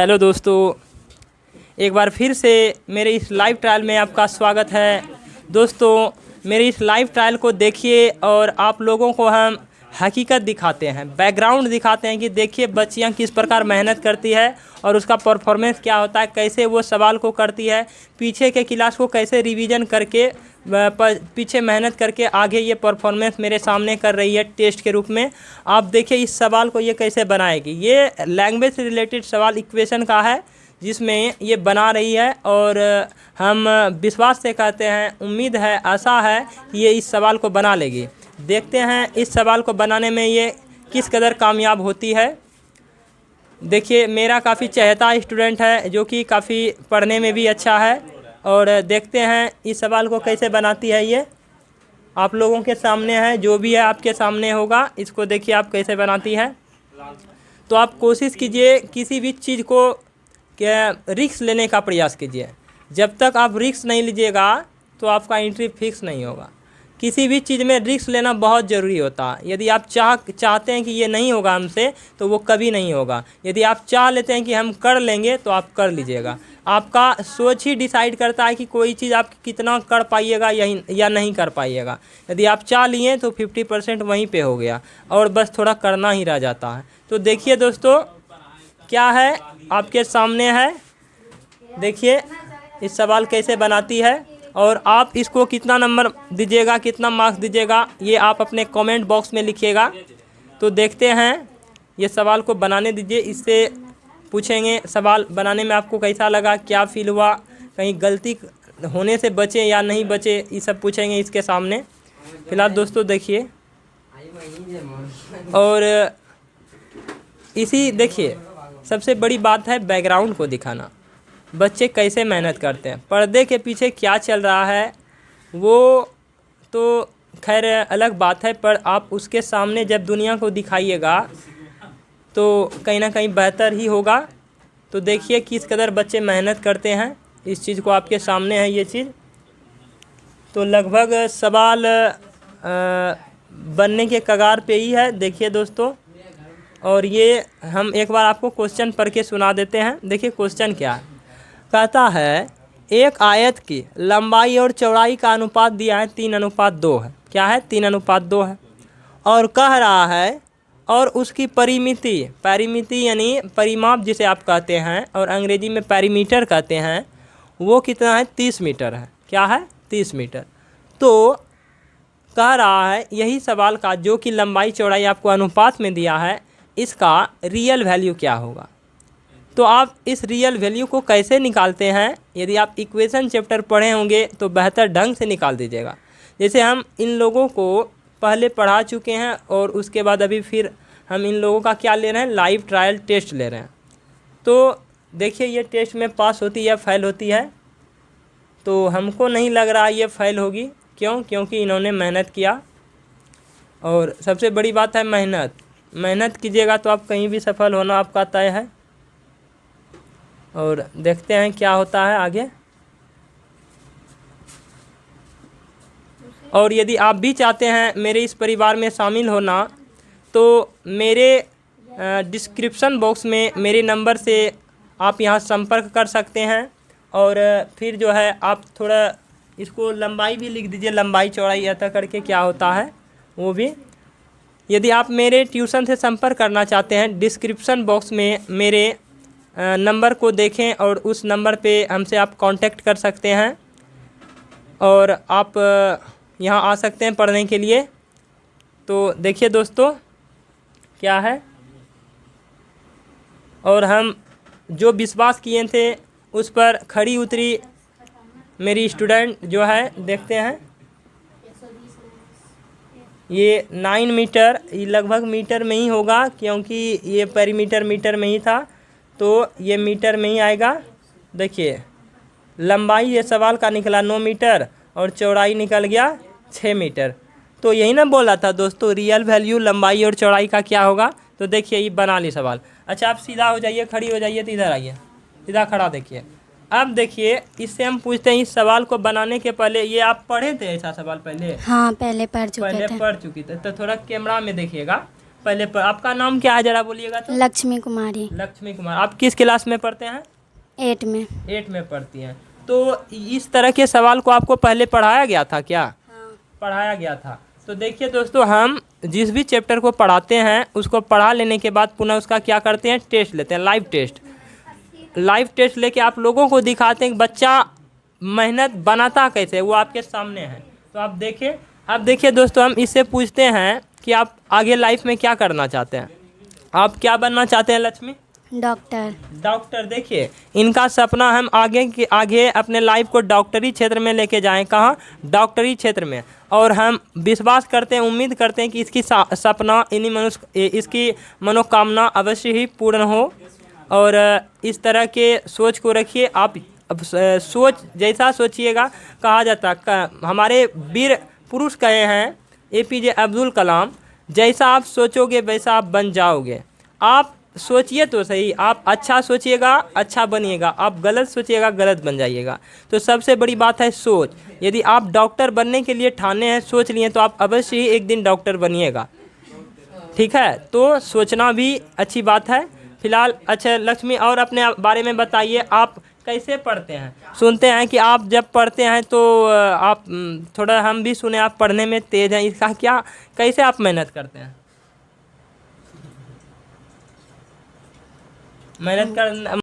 Hello दोस्तों, एक बार फिर से मेरे इस लाइव ट्रायल में आपका स्वागत है। दोस्तों, मेरे इस लाइव ट्रायल को देखिए और आप लोगों को हम हकीकत दिखाते हैं, बैकग्राउंड दिखाते हैं कि देखिए बच्चियां किस प्रकार मेहनत करती है और उसका परफॉर्मेंस क्या होता है, कैसे वो सवाल को करती है, पीछे के क्लास को कैसे रिवीजन करके पीछे मेहनत करके आगे ये परफॉर्मेंस मेरे सामने कर रही है टेस्ट के रूप में। आप देखिए इस सवाल को ये कैसे बनाएगी। ये लैंग्वेज से रिलेटेड सवाल इक्वेशन का है जिसमें ये बना रही है और हम विश्वास से कहते हैं, उम्मीद है, आशा है कि ये इस सवाल को बना लेगी। देखते हैं इस सवाल को बनाने में ये किस कदर कामयाब होती है। देखिए मेरा काफ़ी चहेता स्टूडेंट है जो कि काफ़ी पढ़ने में भी अच्छा है और देखते हैं इस सवाल को कैसे बनाती है। ये आप लोगों के सामने है, जो भी है आपके सामने होगा। इसको देखिए आप कैसे बनाती है। तो आप कोशिश कीजिए किसी भी चीज़ को रिस्क लेने का प्रयास कीजिए। जब तक आप रिस्क नहीं लीजिएगा तो आपका एंट्री फिक्स नहीं होगा। किसी भी चीज़ में रिस्क लेना बहुत ज़रूरी होता है। यदि आप चाहते हैं कि ये नहीं होगा हमसे तो वो कभी नहीं होगा। यदि आप चाह लेते हैं कि हम कर लेंगे तो आप कर लीजिएगा। आपका सोच ही डिसाइड करता है कि कोई चीज़ आप कितना कर पाइएगा या नहीं कर पाइएगा। यदि आप चाह लिए तो 50% वहीं पे हो गया और बस थोड़ा करना ही रह जाता है। तो देखिए दोस्तों क्या है आपके सामने है। देखिए इस सवाल कैसे बनाती है और आप इसको कितना नंबर दीजिएगा, कितना मार्क्स दीजिएगा, ये आप अपने कमेंट बॉक्स में लिखिएगा। तो देखते हैं ये सवाल को बनाने दीजिए। इससे पूछेंगे सवाल बनाने में आपको कैसा लगा, क्या फील हुआ, कहीं गलती होने से बचे या नहीं बचे, ये सब पूछेंगे इसके सामने। फिलहाल दोस्तों देखिए और इसी देखिए सबसे बड़ी बात है बैकग्राउंड को दिखाना। बच्चे कैसे मेहनत करते हैं, पर्दे के पीछे क्या चल रहा है वो तो खैर अलग बात है, पर आप उसके सामने जब दुनिया को दिखाइएगा तो कहीं ना कहीं बेहतर ही होगा। तो देखिए किस कदर बच्चे मेहनत करते हैं। इस चीज़ को आपके सामने है ये चीज़। तो लगभग सवाल बनने के कगार पे ही है। देखिए दोस्तों, और ये हम एक बार आपको क्वेश्चन पढ़ के सुना देते हैं। देखिए क्वेश्चन क्या है। कहता है एक आयत की लंबाई और चौड़ाई का अनुपात दिया है 3:2 है। क्या है? 3:2 है। और कह रहा है और उसकी परिमिति यानी परिमाप जिसे आप कहते हैं और अंग्रेजी में पैरीमीटर कहते हैं, वो कितना है? 30 मीटर है। क्या है? 30 मीटर। तो कह रहा है यही सवाल का जो कि लंबाई चौड़ाई आपको अनुपात में दिया है, इसका रियल वैल्यू क्या होगा। तो आप इस रियल वैल्यू को कैसे निकालते हैं, यदि आप इक्वेशन चैप्टर पढ़े होंगे तो बेहतर ढंग से निकाल दीजिएगा। जैसे हम इन लोगों को पहले पढ़ा चुके हैं और उसके बाद अभी फिर हम इन लोगों का क्या ले रहे हैं, लाइव ट्रायल टेस्ट ले रहे हैं। तो देखिए ये टेस्ट में पास होती है फेल होती है। तो हमको नहीं लग रहा ये फेल होगी। क्यों? क्योंकि इन्होंने मेहनत किया और सबसे बड़ी बात है मेहनत कीजिएगा तो आप कहीं भी सफल होना आपका तय है। और देखते हैं क्या होता है आगे। और यदि आप भी चाहते हैं मेरे इस परिवार में शामिल होना तो मेरे डिस्क्रिप्शन बॉक्स में मेरे नंबर से आप यहां संपर्क कर सकते हैं। और फिर जो है आप थोड़ा इसको लंबाई भी लिख दीजिए, लंबाई चौड़ाई ऐसा करके क्या होता है वो भी। यदि आप मेरे ट्यूशन से संपर्क करना चाहते हैं, डिस्क्रिप्शन बॉक्स में मेरे नंबर को देखें और उस नंबर पे हमसे आप कांटेक्ट कर सकते हैं और आप यहाँ आ सकते हैं पढ़ने के लिए। तो देखिए दोस्तों क्या है, और हम जो विश्वास किए थे उस पर खड़ी उतरी मेरी स्टूडेंट जो है। देखते हैं ये 9 मीटर, ये लगभग मीटर में ही होगा क्योंकि ये पैरीमीटर मीटर में ही था, तो ये मीटर में ही आएगा। देखिए लंबाई ये सवाल का निकला 9 मीटर और चौड़ाई निकल गया 6 मीटर। तो यही ना बोला था दोस्तों, रियल वैल्यू लंबाई और चौड़ाई का क्या होगा। तो देखिए ये बना ली सवाल। अच्छा आप सीधा हो जाइए, खड़ी हो जाइए, तो इधर आइए, सीधा खड़ा देखिए। अब देखिए इससे हम पूछते हैं इस सवाल को बनाने के पहले, ये आप पढ़े थे ऐसा सवाल पहले? हाँ पहले पढ़ चुके थे। पढ़ चुकी थे। तो थोड़ा कैमरा में देखिएगा। पहले आपका नाम क्या है जरा बोलिएगा तो? लक्ष्मी कुमारी। लक्ष्मी कुमार। आप किस क्लास में पढ़ते हैं? 8 में। 8 में पढ़ती हैं। तो इस तरह के सवाल को आपको पहले पढ़ाया गया था क्या? हाँ। पढ़ाया गया था। तो देखिए दोस्तों, हम जिस भी चैप्टर को पढ़ाते हैं उसको पढ़ा लेने के बाद पुनः उसका क्या करते हैं, टेस्ट लेते हैं, लाइव टेस्ट। लाइव टेस्ट लेके आप लोगों को दिखाते हैं कि बच्चा मेहनत बनाता कैसे है, वो आपके सामने है। तो आप देखिए, अब देखिए दोस्तों, हम इससे पूछते हैं कि आप आगे लाइफ में क्या करना चाहते हैं? आप क्या बनना चाहते हैं लक्ष्मी? डॉक्टर। डॉक्टर। देखिए, इनका सपना हम आगे अपने लाइफ को डॉक्टरी क्षेत्र में लेके जाएं। कहाँ? डॉक्टरी क्षेत्र में। और हम विश्वास करते हैं, उम्मीद करते हैं कि इसकी सपना इसकी मनोकामना अवश्य ही पूर्ण हो। और इस तरह के सोच को रखिए आप। अब सोच जैसा सोचिएगा, कहा जाता, हमारे वीर पुरुष कहे हैं APJ अब्दुल कलाम, जैसा आप सोचोगे वैसा आप बन जाओगे। आप सोचिए तो सही, आप अच्छा सोचिएगा अच्छा बनिएगा, आप गलत सोचिएगा गलत बन जाइएगा। तो सबसे बड़ी बात है सोच। यदि आप डॉक्टर बनने के लिए ठाने हैं, सोच लिए, तो आप अवश्य ही एक दिन डॉक्टर बनिएगा। ठीक है, तो सोचना भी अच्छी बात है। फिलहाल अच्छा लक्ष्मी, और अपने बारे में बताइए, आप कैसे पढ़ते हैं? सुनते हैं कि आप जब पढ़ते हैं तो आप थोड़ा, हम भी सुने आप पढ़ने में तेज़ हैं, इसका क्या, कैसे आप मेहनत करते हैं? मेहनत कर